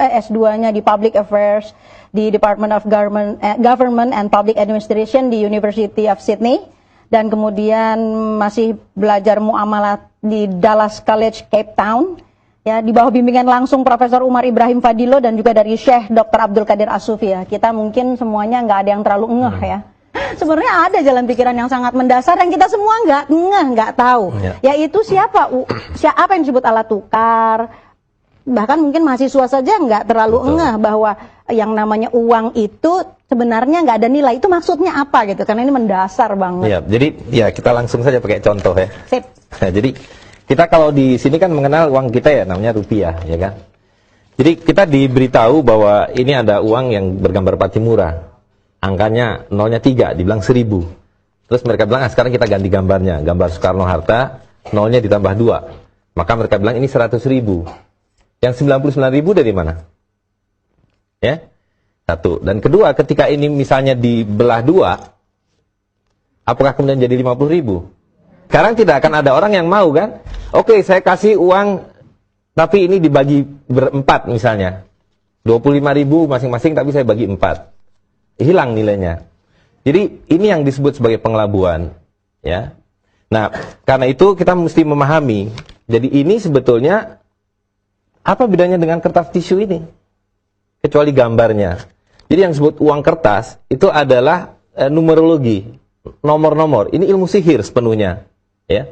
S2-nya di Public Affairs di Department of Government and Public Administration di University of Sydney, dan kemudian masih belajar muamalat di Dallas College, Cape Town, ya, di bawah bimbingan langsung Profesor Umar Ibrahim Fadilo dan juga dari Syekh Dr. Abdul Qadir As-Sufi. Ya. Kita mungkin semuanya nggak ada yang terlalu ngeh ya. Sebenarnya ada jalan pikiran yang sangat mendasar yang kita semua nggak ngeh, nggak tahu. Yaitu siapa yang disebut alat tukar. Bahkan mungkin mahasiswa saja nggak terlalu ngeh bahwa yang namanya uang itu sebenarnya nggak ada nilai. Itu maksudnya apa gitu? Karena ini mendasar banget. Ya, jadi ya kita langsung saja pakai contoh ya. Sip. Nah, jadi kita kalau di sini kan mengenal uang kita ya, namanya rupiah, ya kan? Jadi kita diberitahu bahwa ini ada uang yang bergambar Patimura. Angkanya nolnya 3, dibilang 1000. Terus mereka bilang, sekarang kita ganti gambarnya. Gambar Soekarno-Hatta, nolnya ditambah 2. Maka mereka bilang ini 100.000. Yang 99.000 dari mana? Ya, satu. Dan kedua, ketika ini misalnya dibelah 2, apakah kemudian jadi 50.000? Sekarang tidak akan ada orang yang mau kan? Oke, saya kasih uang, tapi ini dibagi berempat misalnya. 25.000 masing-masing, tapi saya bagi 4. Hilang nilainya. Jadi ini yang disebut sebagai pengelabuan, ya. Nah, karena itu kita mesti memahami. Jadi ini sebetulnya apa bedanya dengan kertas tisu ini? Kecuali gambarnya. Jadi yang disebut uang kertas itu adalah numerologi, nomor-nomor. Ini ilmu sihir sepenuhnya, ya.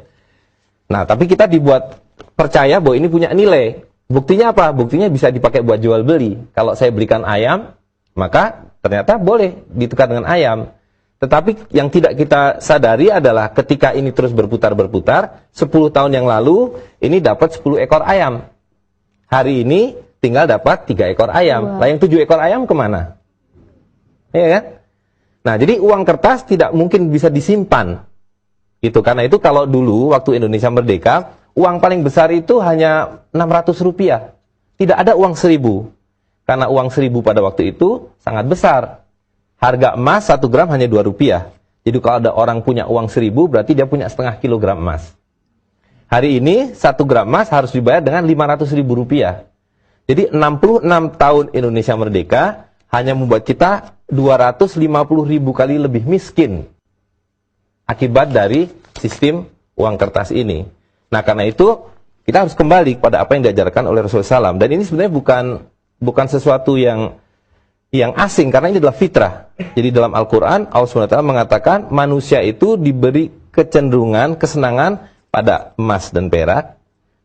Nah, tapi kita dibuat percaya bahwa ini punya nilai. Buktinya apa? Buktinya bisa dipakai buat jual beli. Kalau saya belikan ayam, maka ternyata boleh ditukar dengan ayam. Tetapi yang tidak kita sadari adalah ketika ini terus berputar-berputar, 10 tahun yang lalu ini dapat 10 ekor ayam. Hari ini tinggal dapat 3 ekor ayam. Lah yang 7 ekor ayam kemana? Iya kan? Nah, jadi uang kertas tidak mungkin bisa disimpan. Itu karena itu kalau dulu waktu Indonesia merdeka, uang paling besar itu hanya 600 rupiah. Tidak ada uang 1000. Karena uang 1000 pada waktu itu sangat besar. Harga emas 1 gram hanya 2 rupiah. Jadi kalau ada orang punya uang 1000, berarti dia punya setengah kilogram emas. Hari ini 1 gram emas harus dibayar dengan 500.000 rupiah. Jadi 66 tahun Indonesia merdeka hanya membuat kita 250.000 kali lebih miskin. Akibat dari sistem uang kertas ini. Nah, karena itu kita harus kembali kepada apa yang diajarkan oleh Rasulullah SAW. Dan ini sebenarnya bukan sesuatu yang asing, karena ini adalah fitrah. Jadi dalam Al-Quran, Allah SWT mengatakan manusia itu diberi kecenderungan, kesenangan pada emas dan perak,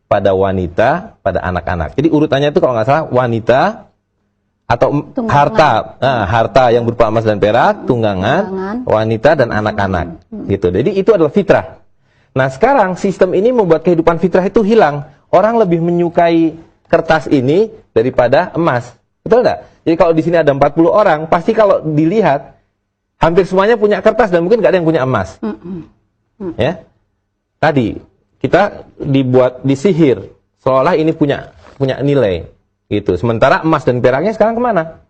pada wanita, pada anak-anak. Jadi urutannya itu kalau nggak salah wanita atau harta, harta yang berupa emas dan perak, tunggangan, wanita dan anak-anak. Gitu. Jadi itu adalah fitrah. Nah, sekarang sistem ini membuat kehidupan fitrah itu hilang. Orang lebih menyukai kertas ini daripada emas. Betul enggak? Jadi kalau di sini ada 40 orang, pasti kalau dilihat hampir semuanya punya kertas dan mungkin nggak ada yang punya emas. Ya. Tadi kita dibuat disihir seolah ini punya nilai gitu. Sementara emas dan peraknya sekarang kemana?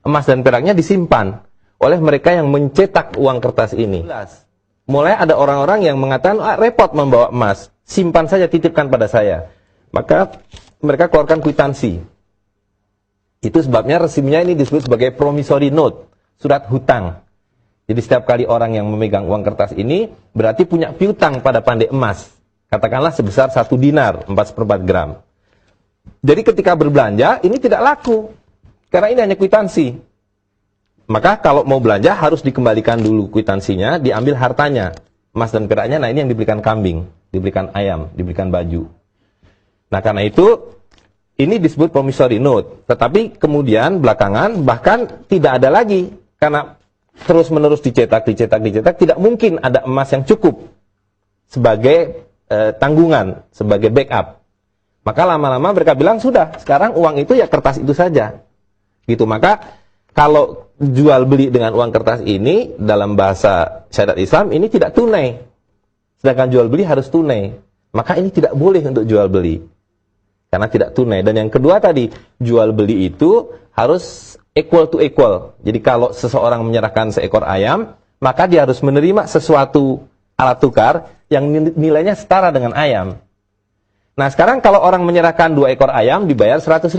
Emas dan peraknya disimpan oleh mereka yang mencetak uang kertas ini. Mulai ada orang-orang yang mengatakan repot membawa emas, simpan saja, titipkan pada saya. Maka mereka keluarkan kwitansi. Itu sebabnya resiminya ini disebut sebagai promissory note, surat hutang. Jadi setiap kali orang yang memegang uang kertas ini berarti punya piutang pada pandai emas. Katakanlah sebesar 1 dinar, 4/4 gram. Jadi ketika berbelanja ini tidak laku, karena ini hanya kwitansi. Maka kalau mau belanja harus dikembalikan dulu kwitansinya, diambil hartanya, emas dan peraknya. Nah, ini yang diberikan kambing, diberikan ayam, diberikan baju. Nah, karena itu ini disebut promissory note. Tetapi kemudian belakangan bahkan tidak ada lagi, karena terus-menerus dicetak, tidak mungkin ada emas yang cukup sebagai tanggungan, sebagai backup. Maka lama-lama mereka bilang sudah, sekarang uang itu ya kertas itu saja. Gitu. Maka kalau jual beli dengan uang kertas ini dalam bahasa syariat Islam ini tidak tunai. Sedangkan jual beli harus tunai. Maka ini tidak boleh untuk jual beli. Karena tidak tunai. Dan yang kedua tadi, jual beli itu harus equal to equal. Jadi kalau seseorang menyerahkan seekor ayam, maka dia harus menerima sesuatu alat tukar yang nilainya setara dengan ayam. Nah sekarang kalau orang menyerahkan 2 ekor ayam dibayar 100.000.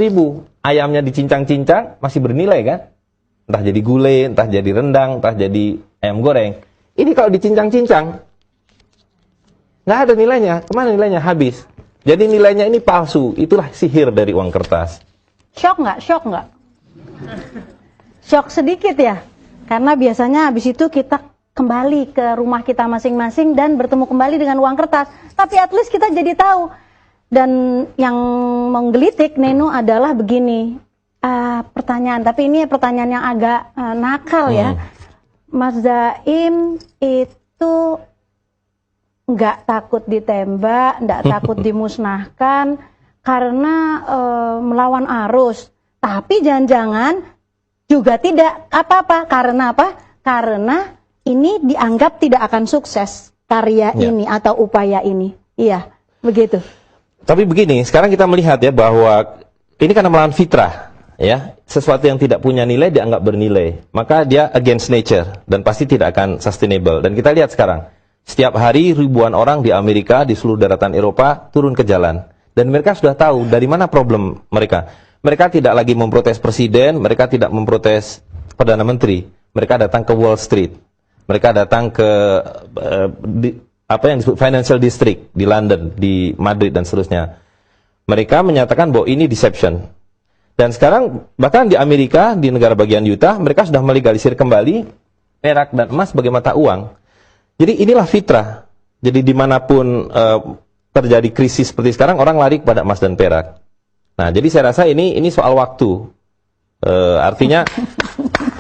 Ayamnya dicincang-cincang masih bernilai kan? Entah jadi gulai, entah jadi rendang, entah jadi ayam goreng. Ini kalau dicincang-cincang, nggak ada nilainya. Kemana nilainya? Habis. Jadi nilainya ini palsu. Itulah sihir dari uang kertas. Shock nggak? Shock nggak? Shock sedikit ya? Karena biasanya habis itu kita kembali ke rumah kita masing-masing dan bertemu kembali dengan uang kertas. Tapi at least kita jadi tahu. Dan yang menggelitik Neno adalah begini, pertanyaan, tapi ini pertanyaan yang agak nakal ya. Mas Zaim itu nggak takut ditembak, nggak takut dimusnahkan karena melawan arus. Tapi jangan-jangan juga tidak apa-apa. Karena apa? Karena ini dianggap tidak akan sukses karya ini atau upaya ini. Iya, begitu. Tapi begini, sekarang kita melihat ya bahwa ini karena melawan fitrah, ya, sesuatu yang tidak punya nilai dianggap bernilai, maka dia against nature dan pasti tidak akan sustainable. Dan kita lihat sekarang, setiap hari ribuan orang di Amerika, di seluruh daratan Eropa turun ke jalan, dan mereka sudah tahu dari mana problem mereka. Mereka tidak lagi memprotes presiden, mereka tidak memprotes perdana menteri, mereka datang ke Wall Street, mereka datang ke apa yang disebut financial district di London, di Madrid dan seterusnya. Mereka menyatakan bahwa ini deception. Dan sekarang bahkan di Amerika, di negara bagian Utah, mereka sudah melegalisir kembali perak dan emas sebagai mata uang. Jadi inilah fitrah. Jadi dimanapun terjadi krisis seperti sekarang, orang lari kepada emas dan perak. Nah, jadi saya rasa ini soal waktu. Artinya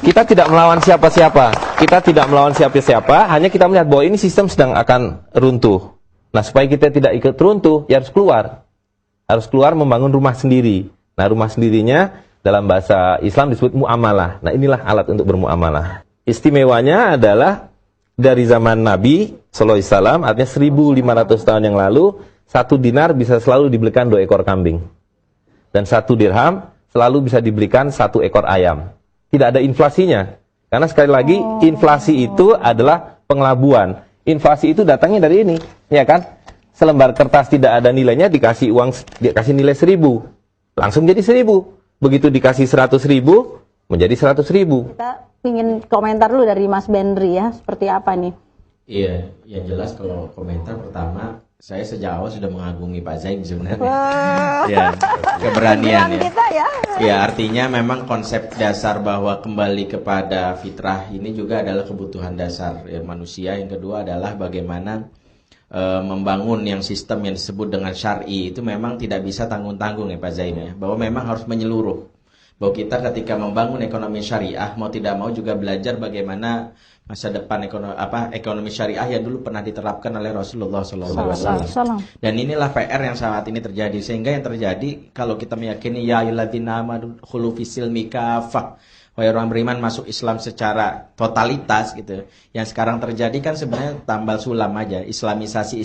kita tidak melawan siapa-siapa. Kita tidak melawan siapa-siapa, hanya kita melihat bahwa ini sistem sedang akan runtuh. Nah, supaya kita tidak ikut runtuh, ya harus keluar. Harus keluar membangun rumah sendiri. Nah, rumah sendirinya dalam bahasa Islam disebut muamalah. Nah, inilah alat untuk bermuamalah. Istimewanya adalah dari zaman Nabi sallallahu alaihi wasallam, artinya 1500 tahun yang lalu, 1 dinar bisa selalu dibelikan 2 ekor kambing. Dan 1 dirham selalu bisa dibelikan 1 ekor ayam. Tidak ada inflasinya. Karena sekali lagi, inflasi itu adalah pengelabuan. Inflasi itu datangnya dari ini, ya kan? Selembar kertas tidak ada nilainya, dikasih uang, dikasih nilai 1000. Langsung jadi 1000. Begitu dikasih 100.000, menjadi 100.000. Kita ingin komentar dulu dari Mas Bendri ya, seperti apa nih? Iya, yang jelas kalau komentar pertama, saya sejak awal sudah mengagumi Pak Zaim sebenarnya. Ya, keberanian ya. Kita ya. Ya, artinya memang konsep dasar bahwa kembali kepada fitrah ini juga adalah kebutuhan dasar ya, manusia. Yang kedua adalah bagaimana membangun yang sistem yang disebut dengan syar'i itu memang tidak bisa tanggung-tanggung ya Pak Zaim ya. Bahwa memang harus menyeluruh. Bahwa kita ketika membangun ekonomi syariah mau tidak mau juga belajar bagaimana masa depan ekonomi syariah yang dulu pernah diterapkan oleh Rasulullah SAW. Dan inilah PR yang saat ini terjadi. Sehingga yang terjadi kalau kita meyakini ya ayyuhalladzina amanu khulu fisilmi kafah, wahai orang beriman masuk Islam secara totalitas gitu. Yang sekarang terjadi kan sebenarnya tambal sulam aja. Islamisasi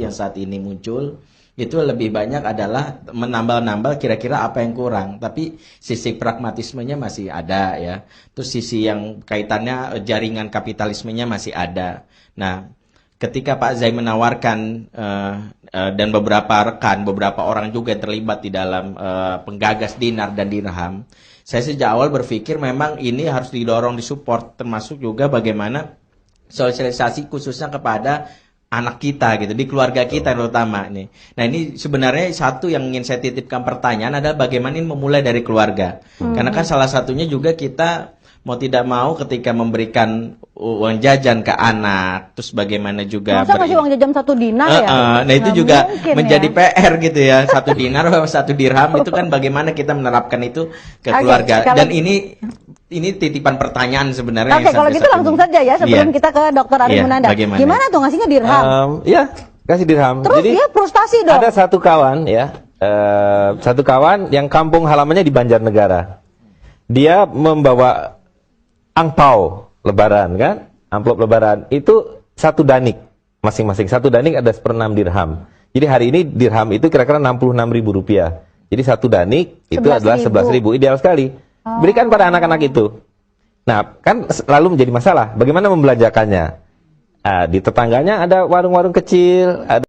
yang saat ini muncul itu lebih banyak adalah menambal-nambal kira-kira apa yang kurang. Tapi sisi pragmatismenya masih ada ya. Terus sisi yang kaitannya jaringan kapitalismenya masih ada. Nah, ketika Pak Zaim menawarkan dan beberapa rekan, beberapa orang juga yang terlibat di dalam penggagas dinar dan dirham, saya sejak awal berpikir memang ini harus didorong, disupport, termasuk juga bagaimana sosialisasi khususnya kepada anak kita gitu, di keluarga kita terutama nih. Nah, ini sebenarnya satu yang ingin saya titipkan pertanyaan adalah bagaimana ini memulai dari keluarga. Karena kan salah satunya juga kita mau tidak mau ketika memberikan uang jajan ke anak, terus bagaimana juga masa ngasih uang jajan 1 dinar ya? Nah, itu Nggak juga mungkin, menjadi ya. PR gitu ya. 1 dinar atau 1 dirham itu kan bagaimana kita menerapkan itu ke keluarga. Dan ini titipan pertanyaan sebenarnya. Oke, kalau gitu langsung saja ya sebelum kita ke Dr. Ari Munanda. Gimana tuh ngasihnya dirham? Iya, kasih dirham. Terus jadi dia frustasi dong. ada satu kawan ya, satu kawan yang kampung halamannya di Banjarnegara. Dia membawa angpau lebaran kan, amplop lebaran itu 1 danik masing-masing. 1 danik ada 1/6 dirham. Jadi hari ini dirham itu kira-kira Rp66.000. Jadi 1 danik itu adalah 11.000. Ideal sekali. Berikan pada anak-anak itu. Nah, kan lalu menjadi masalah. Bagaimana membelanjakannya? Di tetangganya ada warung-warung kecil, ada